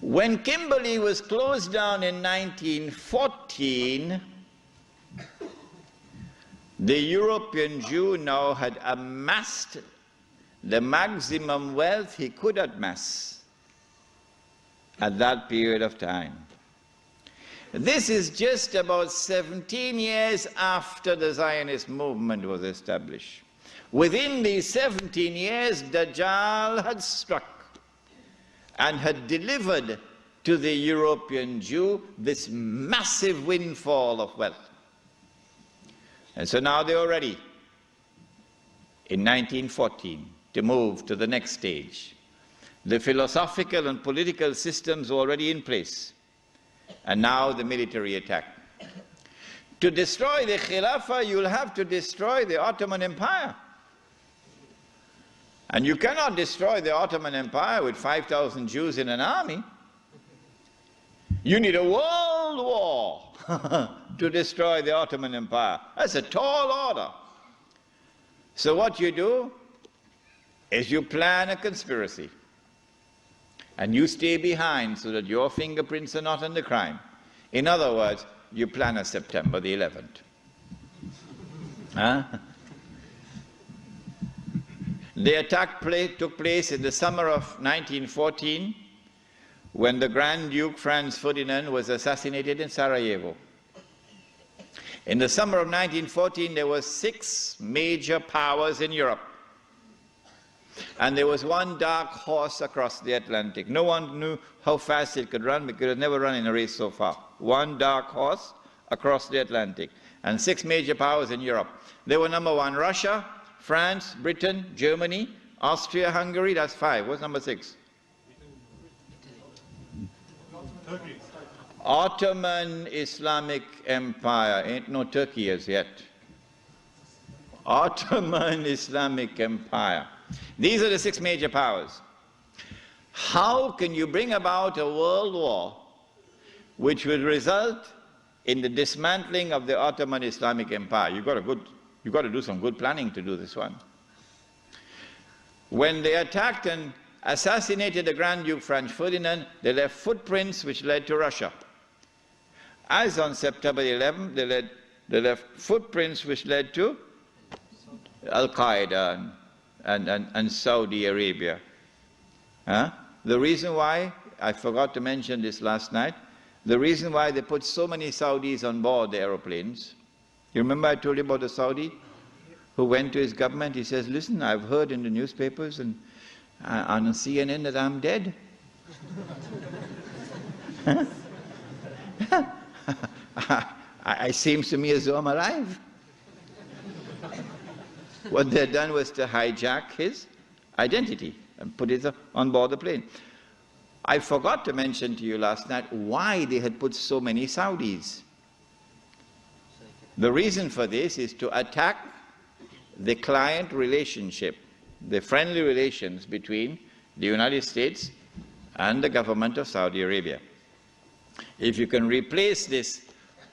When Kimberley was closed down in 1914, the European Jew now had amassed the maximum wealth he could amass at that period of time. This is just about 17 years after the Zionist movement was established. Within these 17 years, Dajjal had struck and had delivered to the European Jew this massive windfall of wealth. And so now they are ready, in 1914, to move to the next stage. The philosophical and political systems were already in place, and now the military attack. To destroy the Khilafah, you'll have to destroy the Ottoman Empire. And you cannot destroy the Ottoman Empire with 5,000 Jews in an army. You need a world war to destroy the Ottoman Empire. That's a tall order. So what you do is you plan a conspiracy. And you stay behind so that your fingerprints are not on the crime. In other words, you plan a September the 11th. Huh? The attack took place in the summer of 1914 when the Grand Duke Franz Ferdinand was assassinated in Sarajevo. In the summer of 1914, there were 6 major powers in Europe. And there was one dark horse across the Atlantic. No one knew how fast it could run because it had never run in a race so far. One dark horse across the Atlantic. And 6 major powers in Europe. They were number 1, Russia, France, Britain, Germany, Austria, Hungary, that's 5. What's number 6? Turkey. Ottoman Islamic Empire. Ain't no Turkey as yet. Ottoman Islamic Empire. These are the 6 major powers. How can you bring about a world war which will result in the dismantling of the Ottoman Islamic Empire? You've got to do some good planning to do this one. When they attacked and assassinated the Grand Duke Franz Ferdinand, they left footprints which led to Russia. As on September 11th, they left footprints which led to Al-Qaeda and Saudi Arabia. Huh? The reason why, I forgot to mention this last night, the reason why they put so many Saudis on board the aeroplanes. You remember I told you about the Saudi who went to his government? He says, listen, I've heard in the newspapers and on CNN that I'm dead. It seems to me as though I'm alive. What they had done was to hijack his identity and put it on board the plane. I forgot to mention to you last night why they had put so many Saudis. The reason for this is to attack the client relationship, the friendly relations between the United States and the government of Saudi Arabia. If you can replace this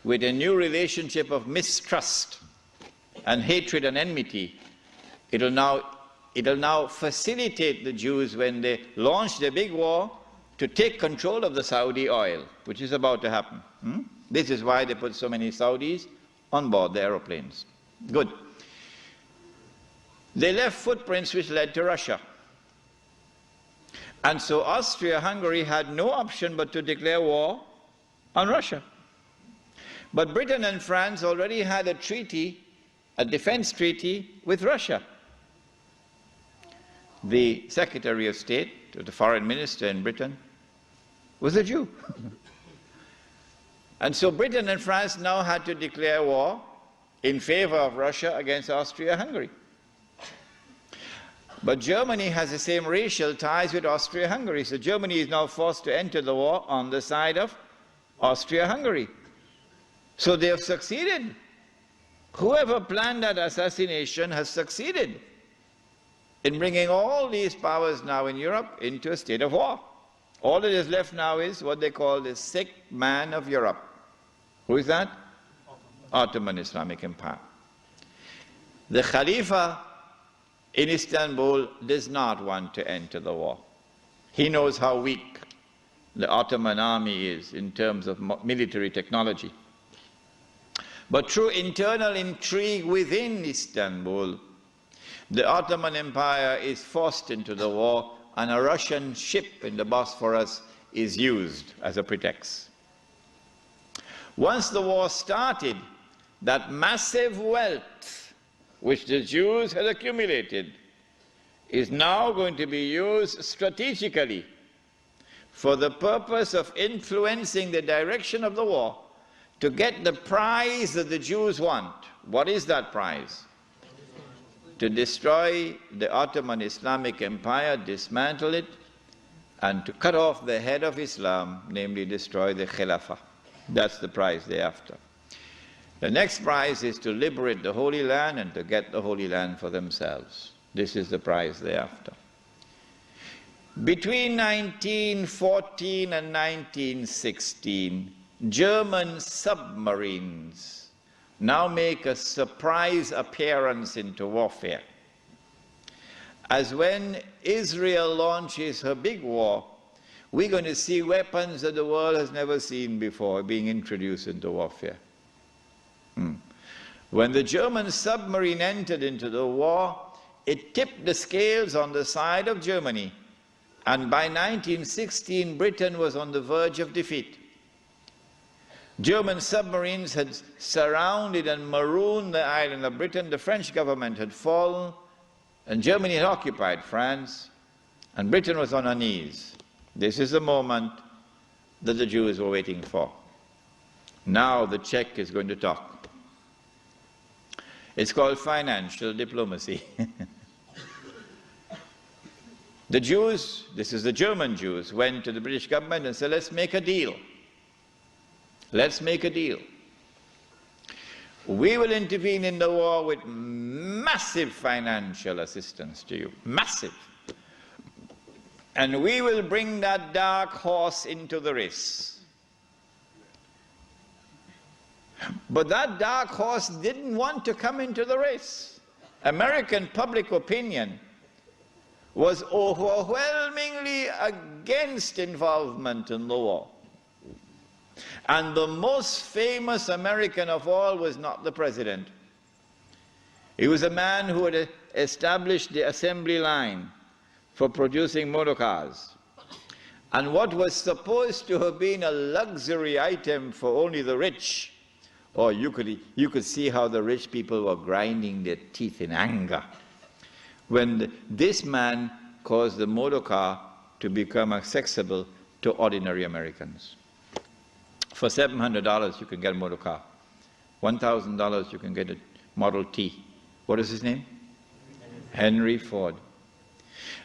with a new relationship of mistrust and hatred and enmity, it'll now facilitate the Jews when they launch their big war to take control of the Saudi oil, which is about to happen. This is why they put so many Saudis on board the aeroplanes. Good. They left footprints which led to Russia. And so Austria-Hungary had no option but to declare war on Russia. But Britain and France already had a treaty, a defense treaty with Russia. The Secretary of State, or the Foreign Minister in Britain, was a Jew. And so Britain and France now had to declare war in favor of Russia against Austria-Hungary. But Germany has the same racial ties with Austria-Hungary, so Germany is now forced to enter the war on the side of Austria-Hungary. So they have succeeded. Whoever planned that assassination has succeeded in bringing all these powers now in Europe into a state of war. All that is left now is what they call the sick man of Europe. Who is that? Ottoman Islamic Empire. The Khalifa in Istanbul does not want to enter the war. He knows how weak the Ottoman army is in terms of military technology. But through internal intrigue within Istanbul, the Ottoman Empire is forced into the war, and a Russian ship in the Bosphorus is used as a pretext. Once the war started, that massive wealth which the Jews had accumulated is now going to be used strategically for the purpose of influencing the direction of the war to get the prize that the Jews want. What is that prize? To destroy the Ottoman Islamic Empire, dismantle it, and to cut off the head of Islam, namely destroy the Khilafah. That's the prize they're after. The next prize is to liberate the Holy Land and to get the Holy Land for themselves. This is the prize they're after. Between 1914 and 1916, German submarines now make a surprise appearance into warfare. As when Israel launches her big war, we're going to see weapons that the world has never seen before being introduced into warfare. When the German submarine entered into the war, it tipped the scales on the side of Germany, and by 1916 Britain was on the verge of defeat. German submarines had surrounded and marooned the island of Britain. The French government had fallen, and Germany had occupied France, and Britain was on her knees. This is the moment that the Jews were waiting for. Now the Czech is going to talk. It's called financial diplomacy. The Jews, this is the German Jews, went to the British government and said, let's make a deal. Let's make a deal. We will intervene in the war with massive financial assistance to you. Massive. And we will bring that dark horse into the race. But that dark horse didn't want to come into the race. American public opinion was overwhelmingly against involvement in the war. And the most famous American of all was not the president. He was a man who had established the assembly line for producing motor cars. And what was supposed to have been a luxury item for only the rich, or you could see how the rich people were grinding their teeth in anger when this man caused the motor car to become accessible to ordinary Americans. For $700 you can get a motor car. $1,000 you can get a Model T. What is his name? Henry Ford.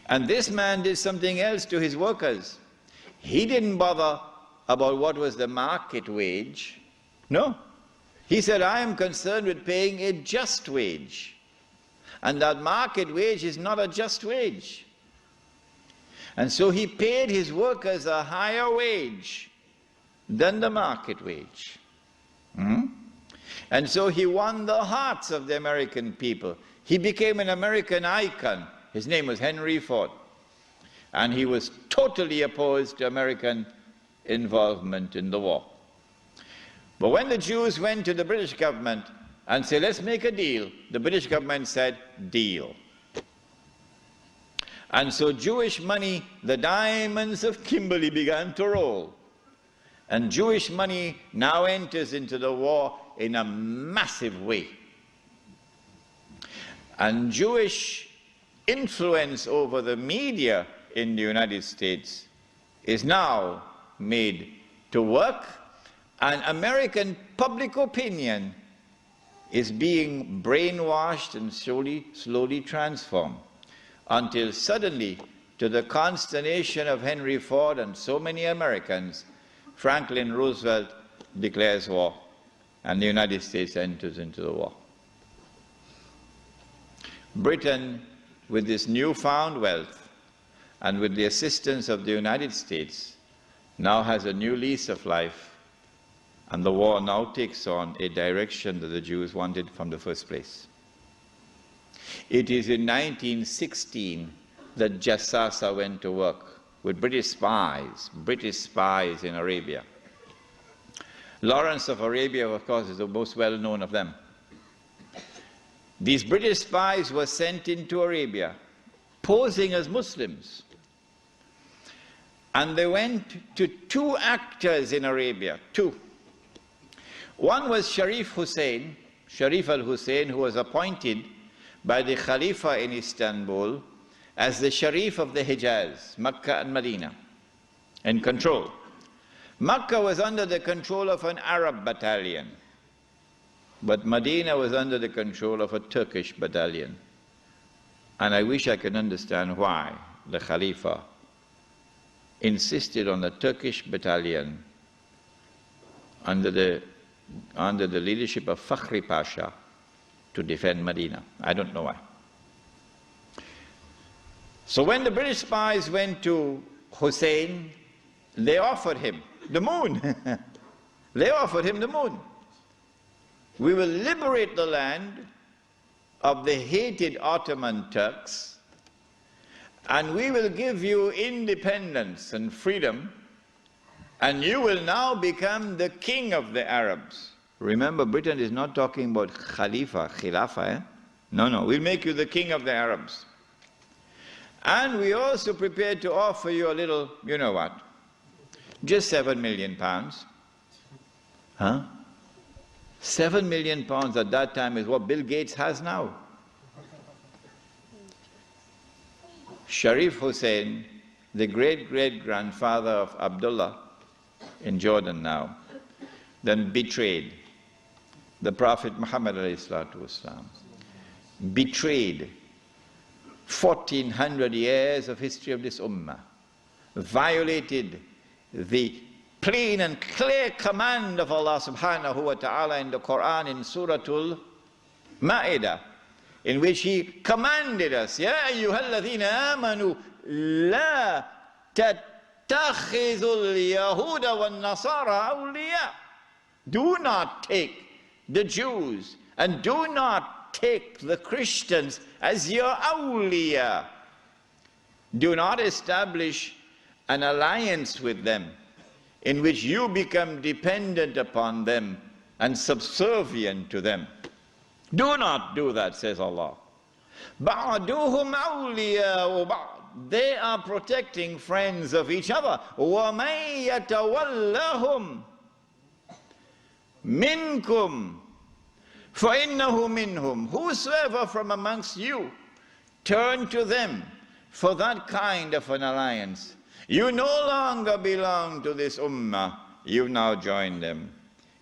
And this man did something else to his workers. He didn't bother about what was the market wage. No. He said, I am concerned with paying a just wage. And that market wage is not a just wage. And so he paid his workers a higher wage than the market wage. And so he won the hearts of the American people. He became an American icon. His name was Henry Ford. And he was totally opposed to American involvement in the war. But when the Jews went to the British government and said, let's make a deal, the British government said, deal. And so Jewish money, the diamonds of Kimberley, began to roll. And Jewish money now enters into the war in a massive way. And Jewish influence over the media in the United States is now made to work, and American public opinion is being brainwashed and slowly transformed, until suddenly, to the consternation of Henry Ford and so many Americans, Franklin Roosevelt declares war, and the United States enters into the war. Britain, with this newfound wealth, and with the assistance of the United States, now has a new lease of life, and the war now takes on a direction that the Jews wanted from the first place. It is in 1916 that Jassasa went to work with British spies in Arabia. Lawrence of Arabia, of course, is the most well-known of them. These British spies were sent into Arabia, posing as Muslims. And they went to two actors in Arabia, two. One was Sharif al-Hosein, who was appointed by the Khalifa in Istanbul as the Sharif of the Hijaz, Makkah and Medina, in control. Makkah was under the control of an Arab battalion, but Medina was under the control of a Turkish battalion. And I wish I could understand why the Khalifa insisted on the Turkish battalion under the leadership of Fakhri Pasha to defend Medina. I don't know why. So when the British spies went to Hosein, they offered him the moon. They offered him the moon. We will liberate the land of the hated Ottoman Turks, and we will give you independence and freedom, and you will now become the king of the Arabs. Remember, Britain is not talking about Khilafah. No, we'll make you the king of the Arabs. And we also prepared to offer you a little, you know what, just £7 million. Huh? £7 million at that time is what Bill Gates has now. Sharif Hosein, the great-great-grandfather of Abdullah in Jordan now, then betrayed the Prophet Muhammad ﷺ, betrayed 1400 years of history of this ummah, violated the plain and clear command of Allah subhanahu wa ta'ala in the Quran in Suratul Ma'idah, in which He commanded us, Ya ayyuhalladhina amanu la tattakhidhul yahuda wan nasara awliya. Do not take the Jews and do not take the Christians as your awliya. Do not establish an alliance with them in which you become dependent upon them and subservient to them. Do not do that, says Allah. بَعْدُهُمْ أَوْلِيَاءُ بَعْضٍ. They are protecting friends of each other. وَمَنْ يَتَوَلَّهُمْ مِنْكُمْ فَإِنَّهُ مِنْهُمْ. Whosoever from amongst you turn to them for that kind of an alliance, you no longer belong to this ummah, you now join them.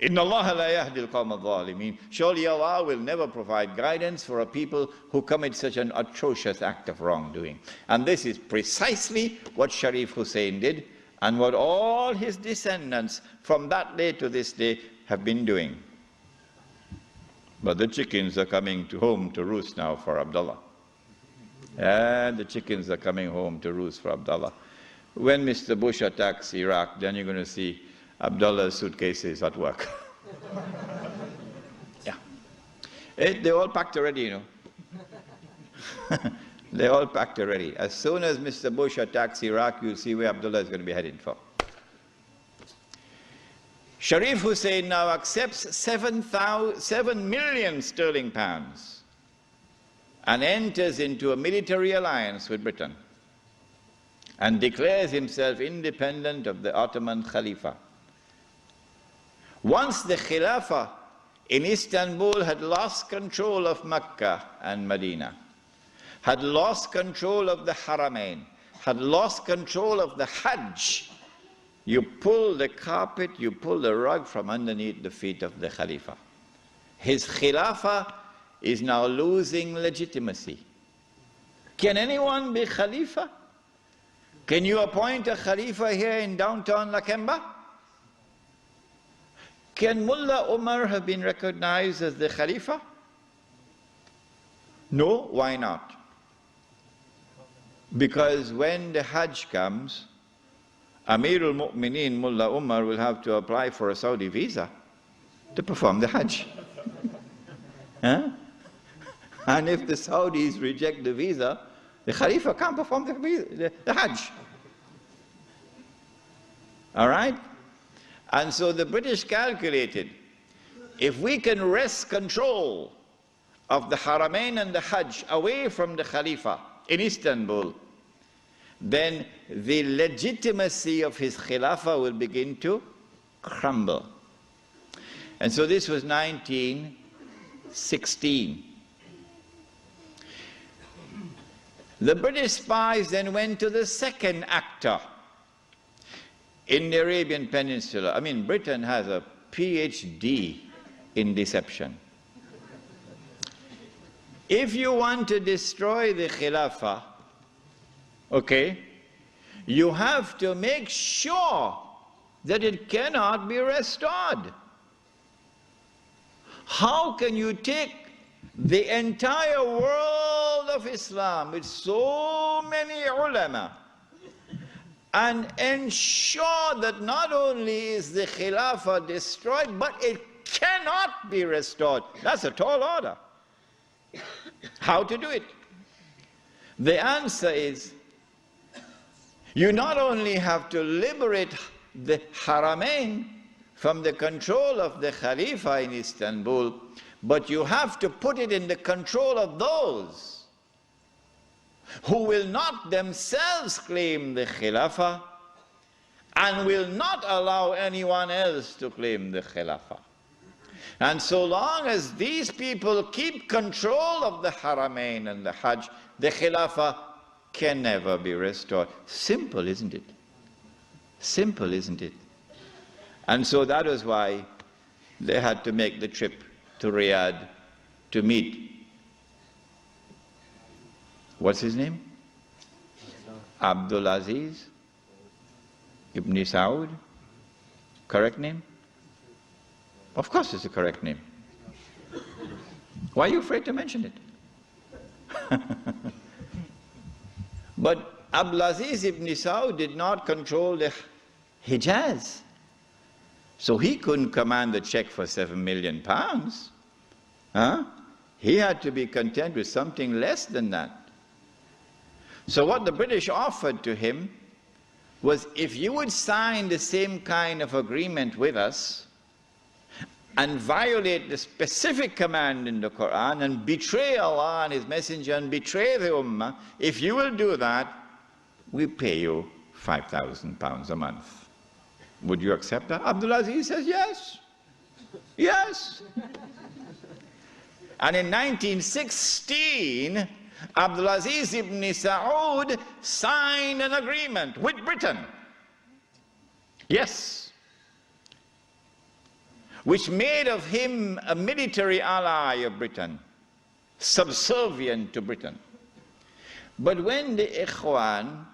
Inna Allah la yahdi al-qawm al-zalimin. Surely Allah will never provide guidance for a people who commit such an atrocious act of wrongdoing. And this is precisely what Sharif Hosein did, and what all his descendants from that day to this day have been doing. But the chickens are coming home to roost now for Abdullah. And the chickens are coming home to roost for Abdullah. When Mr. Bush attacks Iraq, then you're going to see Abdullah's suitcases at work. Yeah. They're all packed already, you know. They're all packed already. As soon as Mr. Bush attacks Iraq, you'll see where Abdullah is going to be heading for. Sharif Hosein now accepts 7 million sterling pounds and enters into a military alliance with Britain and declares himself independent of the Ottoman Khalifa. Once the Khilafah in Istanbul had lost control of Mecca and Medina, had lost control of the Haramain, had lost control of the Hajj, you pull the carpet, you pull the rug from underneath the feet of the Khalifa. His Khilafah is now losing legitimacy. Can anyone be Khalifa? Can you appoint a Khalifa here in downtown Lakemba? Can Mullah Umar have been recognized as the Khalifa? No, why not? Because when the Hajj comes, Amirul Mu'mineen Mullah Umar will have to apply for a Saudi visa to perform the Hajj. Huh? And if the Saudis reject the visa, the Khalifa can't perform the Hajj. All right? And so the British calculated, if we can wrest control of the Haramain and the Hajj away from the Khalifa in Istanbul, then the legitimacy of his Khilafah will begin to crumble. And so this was 1916. The British spies then went to the second actor in the Arabian Peninsula. I mean, Britain has a PhD in deception. If you want to destroy the Khilafah, okay, you have to make sure that it cannot be restored. How can you take the entire world of Islam with so many ulama and ensure that not only is the Khilafah destroyed, but it cannot be restored? That's a tall order. How to do it? The answer is, you not only have to liberate the Haramain from the control of the Khalifa in Istanbul, but you have to put it in the control of those who will not themselves claim the Khilafah and will not allow anyone else to claim the Khilafah. And so long as these people keep control of the Haramain and the Hajj, the Khilafah can never be restored. Simple, isn't it? Simple, isn't it? And so that was why they had to make the trip to Riyadh to meet, what's his name? Abdul Aziz Ibn Saud. Correct name? Of course it's a correct name. Why are you afraid to mention it? But Abdul Aziz Ibn Saud did not control the Hijaz. So he couldn't command the check for £7 million. Huh? He had to be content with something less than that. So what the British offered to him was, if you would sign the same kind of agreement with us and violate the specific command in the Quran and betray Allah and His Messenger and betray the Ummah, if you will do that, we pay you £5,000 a month. Would you accept that? Abdul Aziz says yes. Yes. And in 1916, Abdul Aziz ibn Saud signed an agreement with Britain. Yes. Which made of him a military ally of Britain, subservient to Britain. But when the Ikhwan,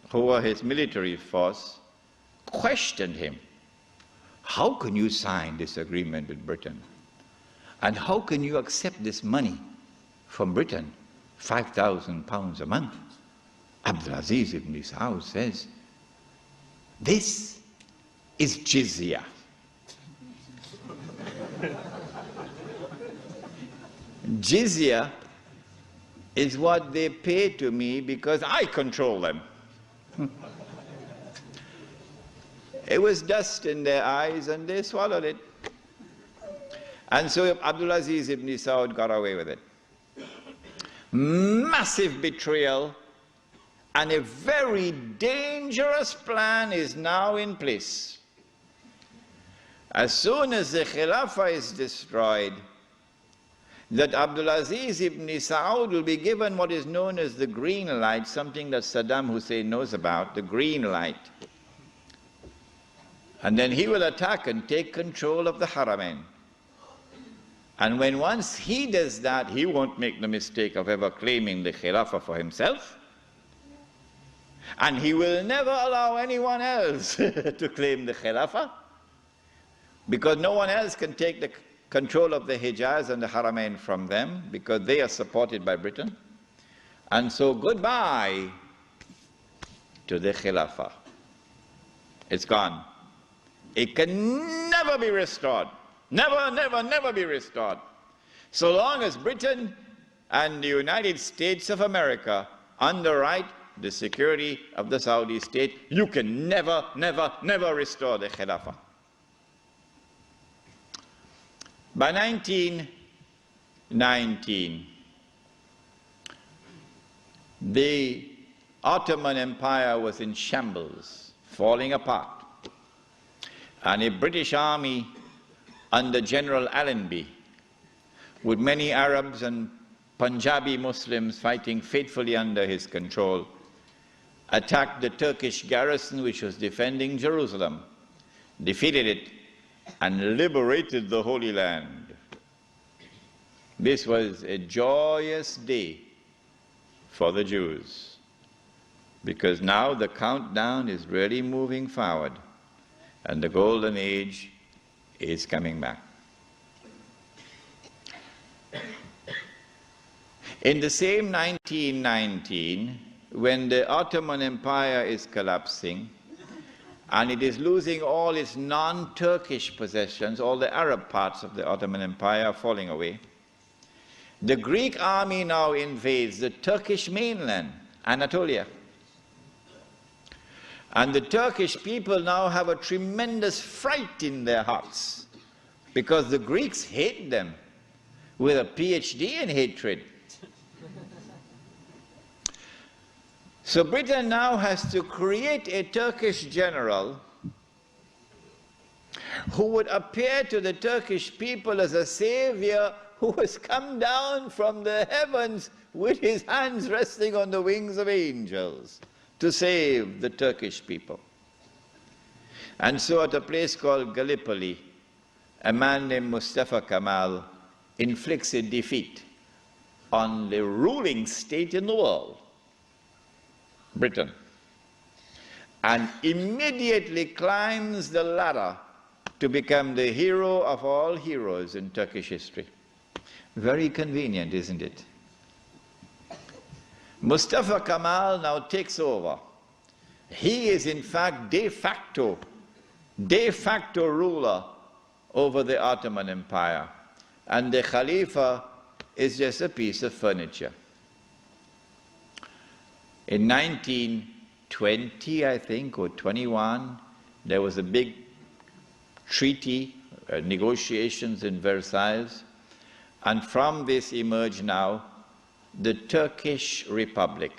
who were his military force, questioned him, how can you sign this agreement with Britain? And how can you accept this money from Britain, £5,000 a month? Abdul Aziz ibn Saud says, this is jizya. Jizya is what they pay to me because I control them. It was dust in their eyes and they swallowed it. And so Abdul Aziz ibn Saud got away with it. Massive betrayal, and a very dangerous plan is now in place. As soon as the Khilafah is destroyed, that Abdul Aziz ibn Saud will be given what is known as the green light, something that Saddam Hussein knows about, the green light. And then he will attack and take control of the Haramain. And when once he does that, he won't make the mistake of ever claiming the Khilafah for himself. And he will never allow anyone else to claim the Khilafah, because no one else can take the control of the Hijaz and the Haramain from them, because they are supported by Britain. And so goodbye to the Khilafah. It's gone. It can never be restored. Never, never, never be restored. So long as Britain and the United States of America underwrite the security of the Saudi state, you can never, never, never restore the Khilafah. By 1919, the Ottoman Empire was in shambles, falling apart. And a British army under General Allenby, with many Arabs and Punjabi Muslims fighting faithfully under his control, attacked the Turkish garrison which was defending Jerusalem, defeated it, and liberated the Holy Land. This was a joyous day for the Jews, because now the countdown is really moving forward, and the golden age is coming back. In the same 1919, when the Ottoman Empire is collapsing, and it is losing all its non-Turkish possessions, all the Arab parts of the Ottoman Empire are falling away, the Greek army now invades the Turkish mainland, Anatolia. And the Turkish people now have a tremendous fright in their hearts, because the Greeks hate them with a PhD in hatred. So Britain now has to create a Turkish general who would appear to the Turkish people as a savior who has come down from the heavens with his hands resting on the wings of angels to save the Turkish people. And so at a place called Gallipoli, a man named Mustafa Kemal inflicts a defeat on the ruling state in the world, Britain, and immediately climbs the ladder to become the hero of all heroes in Turkish history. Very convenient, isn't it? Mustafa Kemal now takes over. He is in fact de facto ruler over the Ottoman Empire, and the Khalifa is just a piece of furniture. In 1920, I think, or 21, there was a big treaty, negotiations in Versailles, and from this emerged now the Turkish Republic.